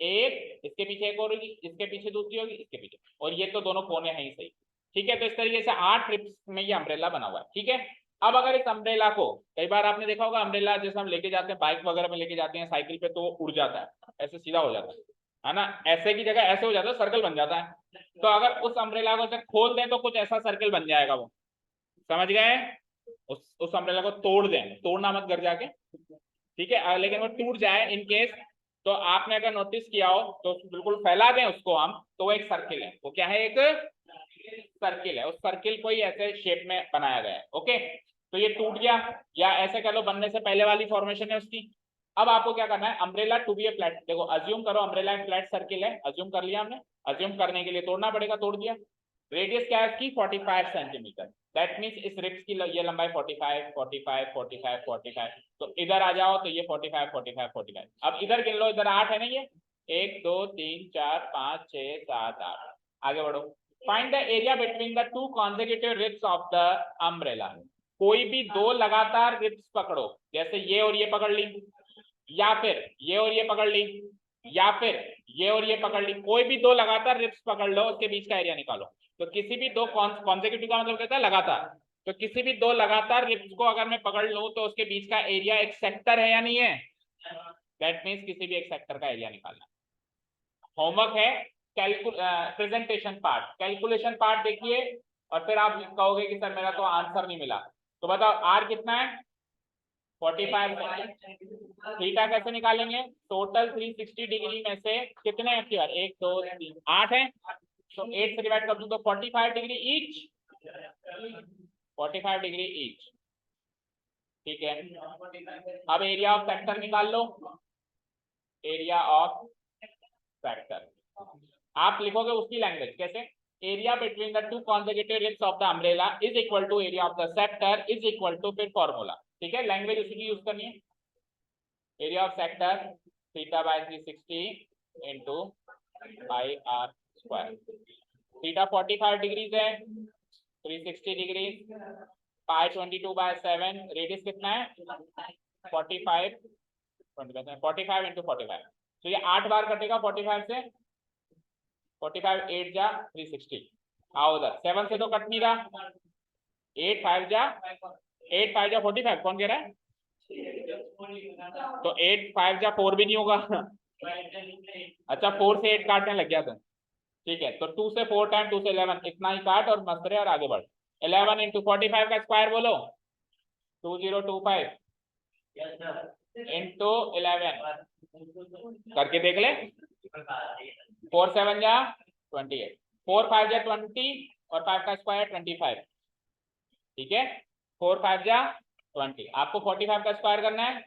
एक इसके पीछे एक और होगी, इसके पीछे दूसरी होगी, इसके पीछे, और ये तो दोनों कोने हैं ही सही, ठीक है। तो इस तरीके से 8 ट्रिप्स में ये अम्ब्रेला बना हुआ है, ठीक है। अब अगर इस अम्ब्रेला को, कई बार आपने देखा होगा अम्ब्रेला जैसे हम लेके जाते हैं बाइक वगैरह में लेके जाते हैं, साइकिल पे, तो उड़ जाता है, ऐसे सीधा हो जाता है ना, ऐसे की जगह ऐसे हो जाता है, सर्कल बन जाता है। तो अगर उस अम्ब्रेला को खोल दें तो कुछ ऐसा सर्कल बन जाएगा, वो समझ गए। उस अम्ब्रेला को तोड़ दें, तोड़ना मत कर जाके, ठीक है, लेकिन वो टूट जाए इन केस, तो आपने अगर नोटिस किया हो तो बिल्कुल फैला दें उसको हम, तो वो एक सर्किल है, वो क्या है, एक सर्किल है, उस सर्किल को ही ऐसे शेप में बनाया गया है, ओके। तो ये टूट गया, या ऐसे कह लो बनने से पहले वाली फॉर्मेशन है उसकी। अब आपको क्या करना है, umbrella to be a flat, देखो अज्यूम करो अम्ब्रेला एक फ्लैट सर्किल है, अज्यूम कर लिया हमने, अज्यूम करने के लिए तोड़ना पड़ेगा, तोड़ दिया। रेडियस क्या है इसकी, 45 सेंटीमीटर, दैट मीन्स इस रिप्स की ये लंबाई 45 45 45 45, तो इधर आ जाओ तो ये 45 45 45। अब इधर गिन लो, इधर 8 है ना, ये 1 2 3 4 5 6 7 8, आगे बढ़ो। Find the area between the 2 consecutive ribs of the umbrella. कोई भी 2 लगातार रिप्स पकड़ो, जैसे ये और ये पकड़ ली, या फिर ये और ये पकड़ ली, या फिर ये और ये पकड़ ली, कोई भी 2 लगातार रिप्स पकड़ लो, उसके बीच का एरिया निकालो। तो किसी भी 2 कॉन्सेक्यूटिव का मतलब कहता है लगातार, तो किसी भी दो लगातार रिप्स को अगर मैं पकड़ लूं तो उसके बीच का एरिया एक सेक्टर है या नहीं है? दैट मीन्स किसी भी एक सेक्टर का एरिया निकालना। होमवर्क है प्रेजेंटेशन पार्ट, कैलकुलेशन पार्ट देखिए और फिर आप कहोगे कि सर मेरा तो आंसर नहीं मिला। तो बताओ आर कितना है? 45। थीटा कैसे निकालेंगे? टोटल 360 डिग्री में से कितने हैं यार? 1 2 3 8 है, तो 8 से डिवाइड कर दूं तो 45 डिग्री ईच, 45 डिग्री ईच। ठीक है, अब एरिया ऑफ सेक्टर निकाल लो। एरिया ऑफ सेक्टर आप लिखोगे उसकी लैंग्वेज कैसे? Area between the two consecutive ribs of the umbrella is equal to area of the sector is equal to फिर फॉर्मूला। ठीक है, लैंग्वेज उसी की यूज करनी है। Area of sector theta by 360 into pi R square. Theta 45 degrees है, 360 degree, पाई 22 bye 7, radius कितना है? 45, 45 इंटू 45, तो ये 8 बार कटेगा 45 से। 45 8 जा 360, आओ उधर 7 से तो कट नहीं रहा, 8 5 जा 45, कौन कह रहा है? तो 8 5 जा 4 भी नहीं होगा। अच्छा 4 से 8 काटने लग गया था। ठीक है, तो 2 से 4 टाइम 2 से 11, इतना ही काट और मस्त रहे और आगे बढ़। 11 इंटू 45 का स्क्वायर बोलो, 2025 इंटू 11 करके देख ले। 4 7 जा 28, 4 5 जा 20 और 5 का स्क्वायर 25। ठीक है, 4 5 जा 20, आपको 45 का स्क्वायर करना है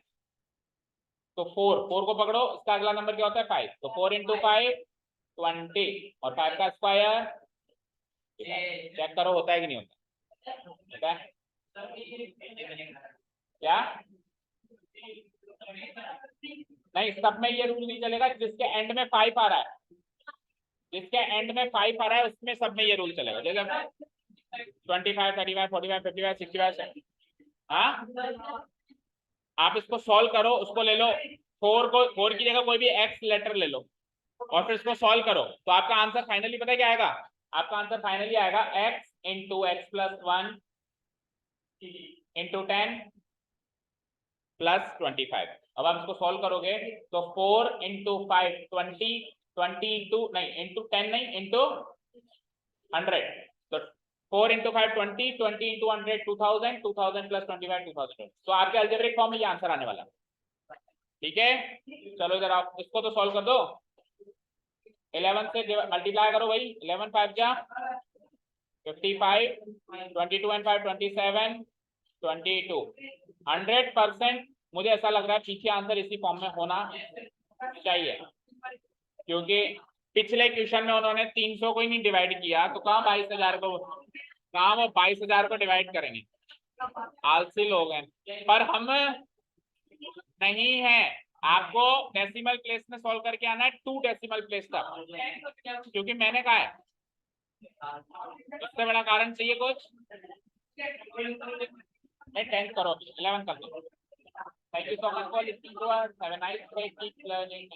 तो 4 को पकड़ो, इसका अगला नंबर क्या होता है? 5, तो 4 इंटू 5 20 और 5 का स्क्वायर, चेक करो होता है कि नहीं होता है? क्या नहीं, सब में ये रूल नहीं चलेगा। जिसके एंड में 5 आ रहा है, जिसके एंड में 5 आ रहा है उसमें सब में ये रूल चलेगा। जैसे 25 35 45 55 65। हाँ, आप इसको सॉल्व करो, उसको ले लो 4 की जगह कोई भी एक्स लेटर ले लो और फिर इसको सॉल्व करो, तो आपका आंसर फाइनली पता है क्या आएगा? आपका आंसर फाइनली आएगा x into x plus 1 into 10 plus 25। अब आप इसको सॉल्व करोगे तो 4 इंटू 5 20, 20 इंटू नहीं इंटू 10 नहीं इंटू 100, तो 4 इंटू 5 20, 20 इंटू 100 2000, 2000 प्लस 25 2000। तो आपके अलजेब्रिक फॉर्म में ये आंसर आने वाला। ठीक है, चलो इधर आप इसको तो सॉल्व कर दो। 11 से मल्टीप्लाई करो भाई, 11 5 जा 55, 22 and 5 27, 22। 100% मुझे ऐसा लग रहा है पीछे आंसर इसी फॉर्म में होना चाहिए, क्योंकि पिछले क्वेश्चन में उन्होंने 300 को ही नहीं डिवाइड किया, तो कहाँ 22,000 को, कहाँ वो 22,000 को डिवाइड करेंगे? आलसी लोग हैं। पर हम नहीं है, आपको डेसिमल प्लेस में सॉल्व करके आना है, 2 डेसिमल प्लेस तक, क्योंकि मैंने कहा है उससे बड़ा कारण चाहिए कुछ नहीं। 10 करो, 11 कर दो। Thank you so much for listening to us, have a nice day, keep learning.